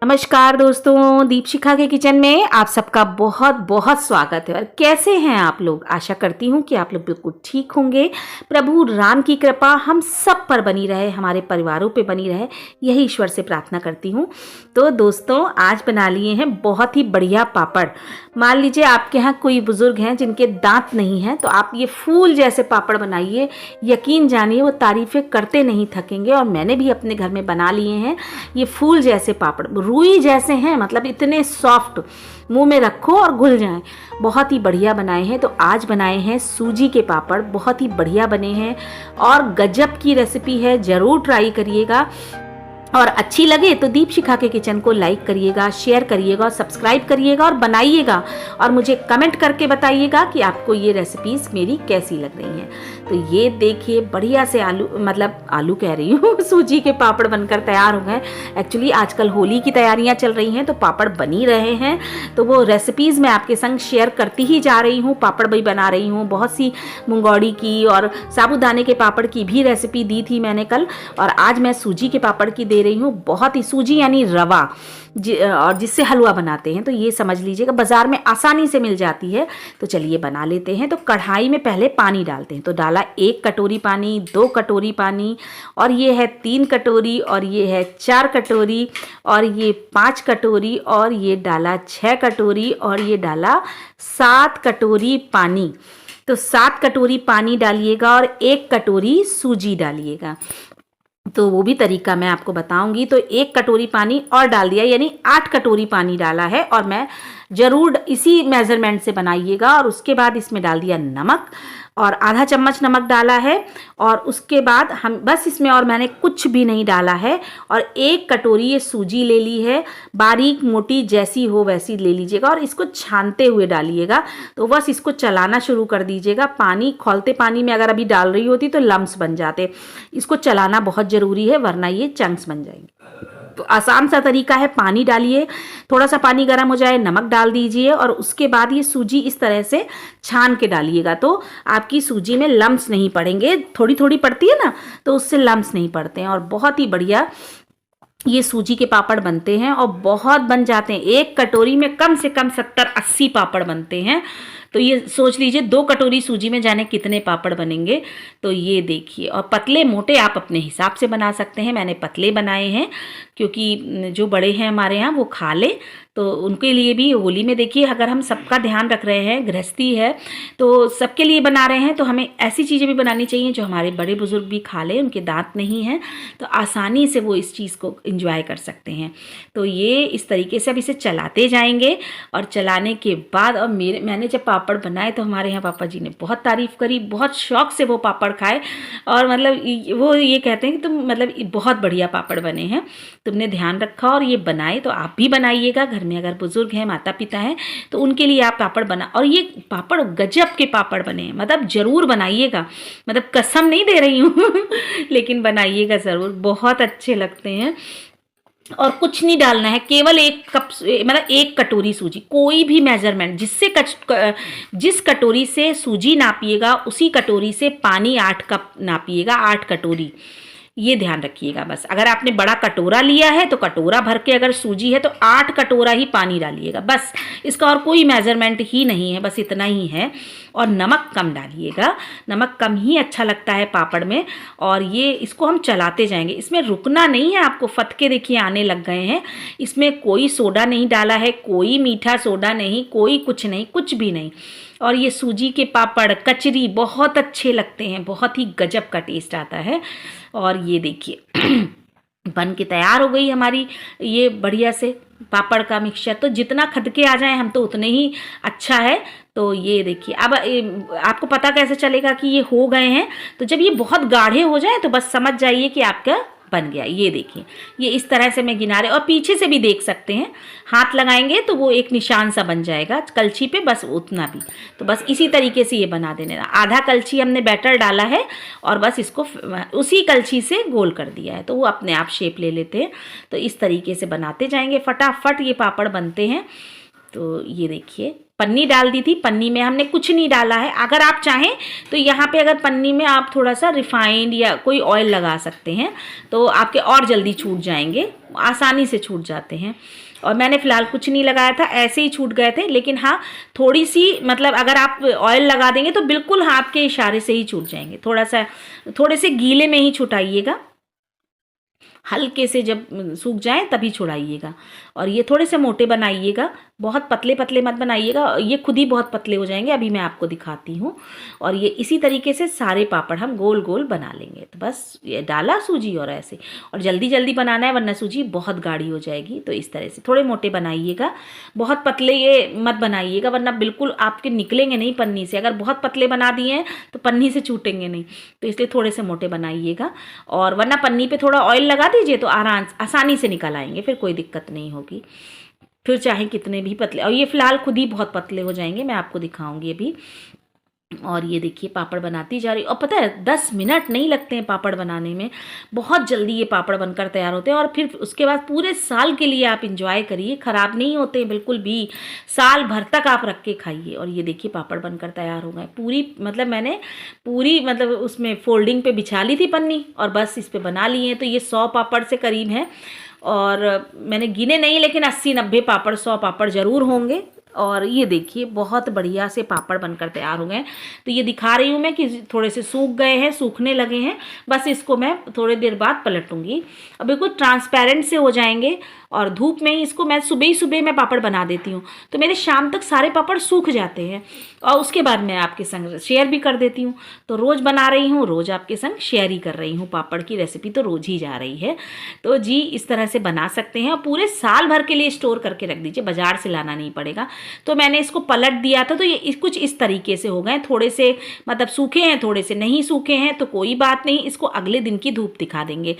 नमस्कार दोस्तों, दीपशिखा के किचन में आप सबका बहुत बहुत स्वागत है। और कैसे हैं आप लोग? आशा करती हूँ कि आप लोग बिल्कुल ठीक होंगे। प्रभु राम की कृपा हम सब पर बनी रहे, हमारे परिवारों पे बनी रहे, यही ईश्वर से प्रार्थना करती हूँ। तो दोस्तों, आज बना लिए हैं बहुत ही बढ़िया पापड़। मान लीजिए आपके यहाँ कोई बुजुर्ग हैं जिनके दांत नहीं हैं, तो आप ये फूल जैसे पापड़ बनाइए, यकीन जानिए वो तारीफ़ें करते नहीं थकेंगे। और मैंने भी अपने घर में बना लिए हैं ये फूल जैसे पापड़, रुई जैसे हैं, मतलब इतने सॉफ्ट, मुंह में रखो और घुल जाएं। बहुत ही बढ़िया बनाए हैं। तो आज बनाए हैं सूजी के पापड़, बहुत ही बढ़िया बने हैं और गजब की रेसिपी है, ज़रूर ट्राई करिएगा। और अच्छी लगे तो दीपशिखा के किचन को लाइक करिएगा, शेयर करिएगा और सब्सक्राइब करिएगा और बनाइएगा और मुझे कमेंट करके बताइएगा कि आपको ये रेसिपीज़ मेरी कैसी लग रही हैं। तो ये देखिए बढ़िया से आलू कह रही हूँ सूजी के पापड़ बनकर तैयार हो गए। एक्चुअली आजकल होली की तैयारियाँ चल रही हैं तो पापड़ बन ही रहे हैं, तो वो रेसिपीज़ मैं आपके संग शेयर करती ही जा रही हूँ। पापड़ भी बना रही हूँ, बहुत सी मुंगौड़ी की और साबूदाने के पापड़ की भी रेसिपी दी थी मैंने कल, और आज मैं सूजी के पापड़ की दे रही हूँ। बहुत ही, सूजी यानी रवा, और जिससे हलवा बनाते हैं, तो ये समझ लीजिएगा बाजार में आसानी से मिल जाती है। तो चलिए बना लेते हैं। तो कढ़ाई में पहले पानी डालते हैं। तो डाला 1 कटोरी पानी, 2 कटोरी पानी, और ये है 3 कटोरी, और ये है 4 कटोरी, और ये 5 कटोरी, और ये डाला 6 कटोरी, और ये डाला 7 कटोरी पानी। तो 7 कटोरी पानी डालिएगा और 1 कटोरी सूजी डालिएगा। तो वो भी तरीका मैं आपको बताऊंगी। तो 1 कटोरी पानी और डाल दिया, यानी 8 कटोरी पानी डाला है। और मैं ज़रूर इसी मेज़रमेंट से बनाइएगा। और उसके बाद इसमें डाल दिया नमक, और आधा चम्मच नमक डाला है। और उसके बाद हम बस इसमें, और मैंने कुछ भी नहीं डाला है। और 1 कटोरी ये सूजी ले ली है, बारीक मोटी जैसी हो वैसी ले लीजिएगा, और इसको छानते हुए डालिएगा। तो बस इसको चलाना शुरू कर दीजिएगा। पानी, खौलते पानी में अगर अभी डाल रही होती तो लम्स बन जाते। इसको चलाना बहुत ज़रूरी है, वरना ये चंक्स बन जाएंगे। तो आसान सा तरीका है, पानी डालिए, थोड़ा सा पानी गर्म हो जाए, नमक डाल दीजिए, और उसके बाद ये सूजी इस तरह से छान के डालिएगा। तो आपकी सूजी में लम्स नहीं पड़ेंगे, थोड़ी थोड़ी पड़ती है ना, तो उससे लम्स नहीं पड़ते हैं। और बहुत ही बढ़िया ये सूजी के पापड़ बनते हैं, और बहुत बन जाते हैं। 1 कटोरी में कम से कम 70-80 पापड़ बनते हैं। तो ये सोच लीजिए 2 कटोरी सूजी में जाने कितने पापड़ बनेंगे। तो ये देखिए, और पतले मोटे आप अपने हिसाब से बना सकते हैं। मैंने पतले बनाए हैं क्योंकि जो बड़े हैं हमारे यहाँ वो खा ले, तो उनके लिए भी होली में देखिए, अगर हम सबका ध्यान रख रहे हैं, गृहस्थी है तो सबके लिए बना रहे हैं, तो हमें ऐसी चीज़ें भी बनानी चाहिए जो हमारे बड़े बुजुर्ग भी खा लें, उनके दांत नहीं हैं तो आसानी से वो इस चीज़ को एंजॉय कर सकते हैं। तो ये इस तरीके से अब इसे चलाते जाएंगे। और चलाने के बाद, और मैंने जब पापड़ बनाए तो हमारे यहाँ पापा जी ने बहुत तारीफ़ करी, बहुत शौक से वो पापड़ खाए, और मतलब वो ये कहते हैं कि तुम मतलब बहुत बढ़िया पापड़ बने हैं, तुमने ध्यान रखा और ये बनाए। तो आप भी बनाइएगा, घर में अगर बुजुर्ग हैं, माता पिता हैं, तो उनके लिए आप पापड़ बना, और ये पापड़ गजब के पापड़ बने हैं, मतलब ज़रूर बनाइएगा, मतलब कसम नहीं दे रही हूँ लेकिन बनाइएगा ज़रूर, बहुत अच्छे लगते हैं। और कुछ नहीं डालना है, केवल 1 कप, मतलब 1 कटोरी सूजी, कोई भी मेजरमेंट, जिस कटोरी से सूजी नापिएगा उसी कटोरी से पानी 8 कप नापिएगा, 8 कटोरी, ये ध्यान रखिएगा। बस अगर आपने बड़ा कटोरा लिया है तो कटोरा भर के, अगर सूजी है तो 8 कटोरा ही पानी डालिएगा, बस। इसका और कोई मेजरमेंट ही नहीं है, बस इतना ही है। और नमक कम डालिएगा, नमक कम ही अच्छा लगता है पापड़ में। और ये इसको हम चलाते जाएंगे, इसमें रुकना नहीं है आपको। फटके देखिए आने लग गए हैं। इसमें कोई सोडा नहीं डाला है, कोई मीठा सोडा नहीं, कोई कुछ नहीं, कुछ भी नहीं। और ये सूजी के पापड़, कचरी बहुत अच्छे लगते हैं, बहुत ही गजब का टेस्ट आता है। और ये देखिए बन के तैयार हो गई हमारी ये बढ़िया से पापड़ का मिक्सचर। तो जितना खदके आ जाए हम तो उतने ही अच्छा है। तो ये देखिए, अब आपको पता कैसे चलेगा कि ये हो गए हैं? तो जब ये बहुत गाढ़े हो जाए तो बस समझ जाइए कि आपका बन गया। ये देखिए, ये इस तरह से मैं गिना रहे, और पीछे से भी देख सकते हैं, हाथ लगाएंगे तो वो एक निशान सा बन जाएगा कलछी पे, बस उतना भी। तो बस इसी तरीके से ये बना देने। आधा कलछी हमने बैटर डाला है और बस इसको उसी कलछी से गोल कर दिया है, तो वो अपने आप शेप ले लेते हैं। तो इस तरीके से बनाते जाएंगे, फटाफट ये पापड़ बनते हैं। तो ये देखिए पन्नी डाल दी थी, पन्नी में हमने कुछ नहीं डाला है। अगर आप चाहें तो यहाँ पे अगर पन्नी में आप थोड़ा सा रिफाइंड या कोई ऑयल लगा सकते हैं तो आपके और जल्दी छूट जाएंगे, आसानी से छूट जाते हैं। और मैंने फ़िलहाल कुछ नहीं लगाया था, ऐसे ही छूट गए थे। लेकिन हाँ थोड़ी सी मतलब अगर आप ऑयल लगा देंगे तो बिल्कुल हाथ के इशारे से ही छूट जाएंगे। थोड़े से गीले में ही छुटाइएगा, हल्के से जब सूख जाए तभी छुड़ाइएगा। और ये थोड़े से मोटे बनाइएगा, बहुत पतले पतले मत बनाइएगा, ये खुद ही बहुत पतले हो जाएंगे। अभी मैं आपको दिखाती हूँ। और ये इसी तरीके से सारे पापड़ हम गोल गोल बना लेंगे। तो बस ये डाला सूजी और ऐसे, और जल्दी जल्दी बनाना है वरना सूजी बहुत गाढ़ी हो जाएगी। तो इस तरह से थोड़े मोटे बनाइएगा, बहुत पतले ये मत बनाइएगा वरना बिल्कुल आपके निकलेंगे नहीं पन्नी से। अगर बहुत पतले बना दिए हैं तो पन्नी से छूटेंगे नहीं, तो इसलिए थोड़े से मोटे बनाइएगा। और वरना पन्नी पे थोड़ा ऑयल लगा दीजिए तो आसानी से निकल आएंगे, फिर कोई दिक्कत नहीं होगी। फिर चाहे कितने भी पतले, और ये फ़िलहाल खुद ही बहुत पतले हो जाएंगे, मैं आपको दिखाऊंगी अभी। और ये देखिए पापड़ बनाती जा रही। और पता है 10 मिनट नहीं लगते हैं पापड़ बनाने में, बहुत जल्दी ये पापड़ बनकर तैयार होते हैं। और फिर उसके बाद पूरे साल के लिए आप इंजॉय करिए, ख़राब नहीं होते बिल्कुल भी, साल भर तक आप रख के खाइए। और ये देखिए पापड़ बनकर तैयार हो गए। मैंने पूरी उसमें फोल्डिंग पे बिछा ली थी पन्नी और बस इस पर बना लिए हैं। तो ये 100 पापड़ से करीब हैं, और मैंने गिने नहीं लेकिन 80-90 पापड़ 100 पापड़ ज़रूर होंगे। और ये देखिए बहुत बढ़िया से पापड़ बनकर तैयार हो गए। तो ये दिखा रही हूँ मैं कि थोड़े से सूख गए हैं, सूखने लगे हैं। बस इसको मैं थोड़ी देर बाद पलटूंगी, अब बिल्कुल ट्रांसपेरेंट से हो जाएंगे। और धूप में ही इसको मैं सुबह मैं पापड़ बना देती हूँ, तो मेरे शाम तक सारे पापड़ सूख जाते हैं। और उसके बाद मैं आपके संग शेयर भी कर देती हूँ। तो रोज़ बना रही हूँ, रोज़ आपके संग शेयर ही कर रही हूँ। पापड़ की रेसिपी तो रोज़ ही जा रही है। तो जी इस तरह से बना सकते हैं और पूरे साल भर के लिए स्टोर करके रख दीजिए, बाज़ार से लाना नहीं पड़ेगा। तो मैंने इसको पलट दिया था, तो ये कुछ इस तरीके से हो गए। थोड़े से सूखे हैं, थोड़े से नहीं सूखे हैं, तो कोई बात नहीं, इसको अगले दिन की धूप दिखा देंगे।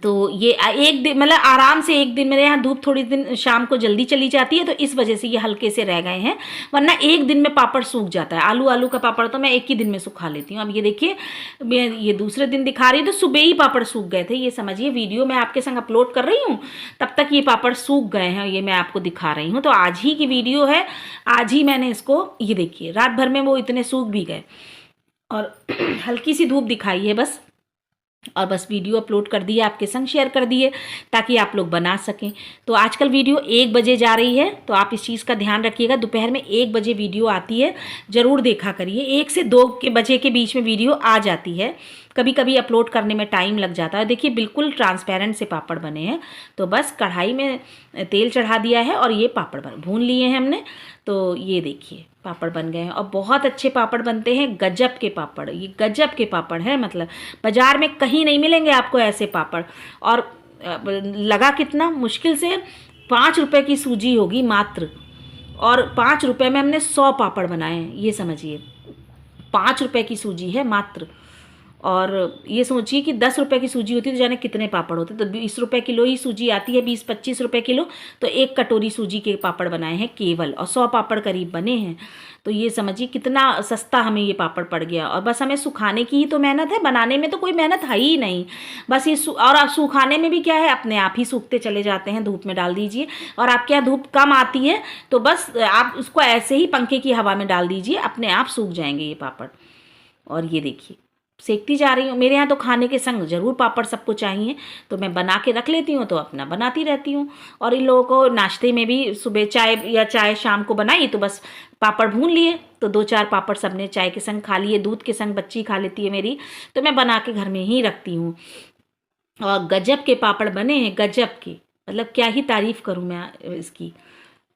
तो ये एक दिन आराम से एक दिन, मेरे यहाँ धूप थोड़ी दिन शाम को जल्दी चली जाती है, तो इस वजह से ये हल्के से रह गए हैं, वरना एक दिन में पापड़ सूख जाता है। आलू का पापड़ तो मैं एक ही दिन में सुखा लेती हूँ। अब ये देखिए मैं ये दूसरे दिन दिखा रही हूँ, तो सुबह ही पापड़ सूख गए थे। ये समझिए वीडियो मैं आपके संग अपलोड कर रही हूँ, तब तक ये पापड़ सूख गए हैं। ये मैं आपको दिखा रही हूँ, तो आज ही की वीडियो है, आज ही मैंने इसको, ये देखिए रात भर में वो इतने सूख भी गए। और हल्की सी धूप दिखाई है बस, और बस वीडियो अपलोड कर दिए, आपके संग शेयर कर दिए ताकि आप लोग बना सकें। तो आजकल वीडियो 1 बजे जा रही है, तो आप इस चीज़ का ध्यान रखिएगा। दोपहर में 1 बजे वीडियो आती है, ज़रूर देखा करिए। 1 से 2 के बजे के बीच में वीडियो आ जाती है, कभी कभी अपलोड करने में टाइम लग जाता है। देखिए बिल्कुल ट्रांसपेरेंट से पापड़ बने हैं। तो बस कढ़ाई में तेल चढ़ा दिया है और ये पापड़ भून लिए हैं हमने। तो ये देखिए पापड़ बन गए हैं, और बहुत अच्छे पापड़ बनते हैं, गजब के पापड़। ये गजब के पापड़ है, बाज़ार में कहीं नहीं मिलेंगे आपको ऐसे पापड़। और लगा कितना मुश्किल से 5 रुपए की सूजी होगी मात्र, और 5 रुपए में हमने 100 पापड़ बनाए हैं। ये समझिए 5 रुपए की सूजी है मात्र। और ये सोचिए कि 10 रुपए की सूजी होती तो जाने कितने पापड़ होते। तो 20 रुपए किलो ही सूजी आती है, 20-25 रुपए किलो। तो 1 कटोरी सूजी के पापड़ बनाए हैं केवल, और 100 पापड़ करीब बने हैं। तो ये समझिए कितना सस्ता हमें ये पापड़ पड़ गया। और बस हमें सुखाने की ही तो मेहनत है, बनाने में तो कोई मेहनत है ही नहीं। बस ये और आप सुखाने में भी क्या है, अपने आप ही सूखते चले जाते हैं। धूप में डाल दीजिए, और आपके यहाँ धूप कम आती है तो बस आप उसको ऐसे ही पंखे की हवा में डाल दीजिए, अपने आप सूख जाएंगे ये पापड़। और ये देखिए सेकती जा रही हूँ। मेरे यहाँ तो खाने के संग ज़रूर पापड़ सबको चाहिए, तो मैं बना के रख लेती हूँ, तो अपना बनाती रहती हूँ। और इन लोगों को नाश्ते में भी सुबह चाय शाम को बनाई तो बस पापड़ भून लिए, तो 2-4 पापड़ सबने चाय के संग खा लिए, दूध के संग बच्ची खा लेती है मेरी। तो मैं बना के घर में ही रखती हूँ। और गजब के पापड़ बने हैं, गजब के, क्या ही तारीफ़ करूँ मैं इसकी।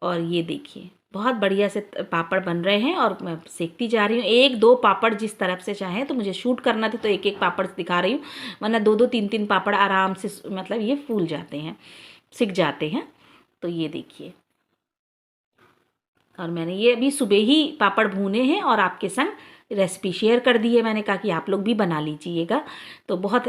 और ये देखिए बहुत बढ़िया से पापड़ बन रहे हैं, और मैं सेकती जा रही हूँ। 1-2 पापड़ जिस तरफ से चाहें, तो मुझे शूट करना था तो 1-1 पापड़ दिखा रही हूँ, वरना 2-2 3-3 पापड़ आराम से ये फूल जाते हैं, सिक जाते हैं। तो ये देखिए, और मैंने ये अभी सुबह ही पापड़ भूने हैं और आपके संग रेसिपी शेयर कर दी है। मैंने कहा कि आप लोग भी बना लीजिएगा, तो बहुत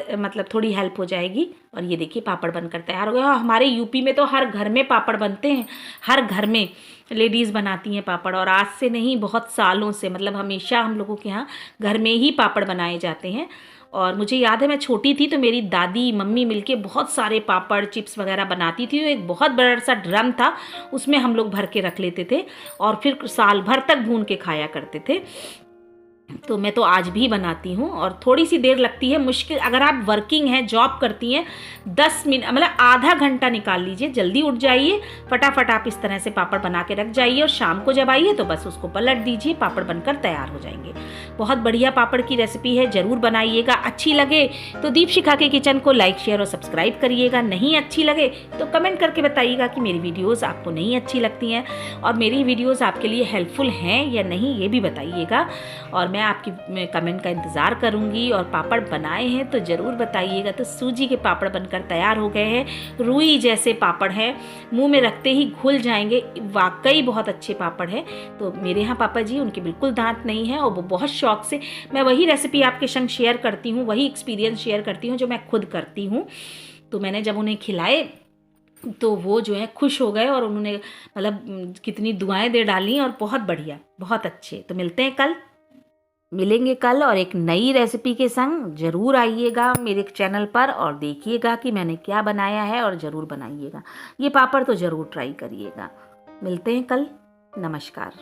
थोड़ी हेल्प हो जाएगी। और ये देखिए पापड़ बनकर तैयार हो गए। और हमारे यूपी में तो हर घर में पापड़ बनते हैं, हर घर में लेडीज़ बनाती हैं पापड़। और आज से नहीं, बहुत सालों से, हमेशा हम लोगों के यहाँ घर में ही पापड़ बनाए जाते हैं। और मुझे याद है मैं छोटी थी तो मेरी दादी मम्मी मिलके बहुत सारे पापड़ चिप्स वगैरह बनाती थी। एक बहुत बड़ा सा ड्रम था, उसमें हम लोग भर के रख लेते थे और फिर साल भर तक भून के खाया करते थे। तो मैं तो आज भी बनाती हूँ और थोड़ी सी देर लगती है, मुश्किल अगर आप वर्किंग हैं, जॉब करती हैं, 10 मिनट मतलब आधा घंटा निकाल लीजिए, जल्दी उठ जाइए, फटाफट आप इस तरह से पापड़ बना के रख जाइए और शाम को जब आइए तो बस उसको पलट दीजिए, पापड़ बनकर तैयार हो जाएंगे। बहुत बढ़िया पापड़ की रेसिपी है, ज़रूर बनाइएगा। अच्छी लगे तो दीपशिखा के किचन को लाइक शेयर और सब्सक्राइब करिएगा, नहीं अच्छी लगे तो कमेंट करके बताइएगा कि मेरी वीडियोज़ आपको नहीं अच्छी लगती हैं और मेरी वीडियोज़ आपके लिए हेल्पफुल हैं या नहीं, ये भी बताइएगा और मैं आपकी कमेंट का इंतज़ार करूंगी। और पापड़ बनाए हैं तो ज़रूर बताइएगा। तो सूजी के पापड़ बनकर तैयार हो गए हैं, रुई जैसे पापड़ हैं, मुंह में रखते ही घुल जाएंगे, वाकई बहुत अच्छे पापड़ हैं। तो मेरे यहाँ पापा जी, उनके बिल्कुल दांत नहीं है और वो बहुत शौक से, मैं वही रेसिपी आपके संग शेयर करती हूँ, वही एक्सपीरियंस शेयर करती हूँ जो मैं खुद करती हूँ। तो मैंने जब उन्हें खिलाए तो वो जो है खुश हो गए और उन्होंने मतलब कितनी दुआएं दे डाली और बहुत बढ़िया, बहुत अच्छे। तो मिलेंगे कल और एक नई रेसिपी के संग। ज़रूर आइएगा मेरे चैनल पर और देखिएगा कि मैंने क्या बनाया है और ज़रूर बनाइएगा। ये पापड़ तो ज़रूर ट्राई करिएगा। मिलते हैं कल। नमस्कार।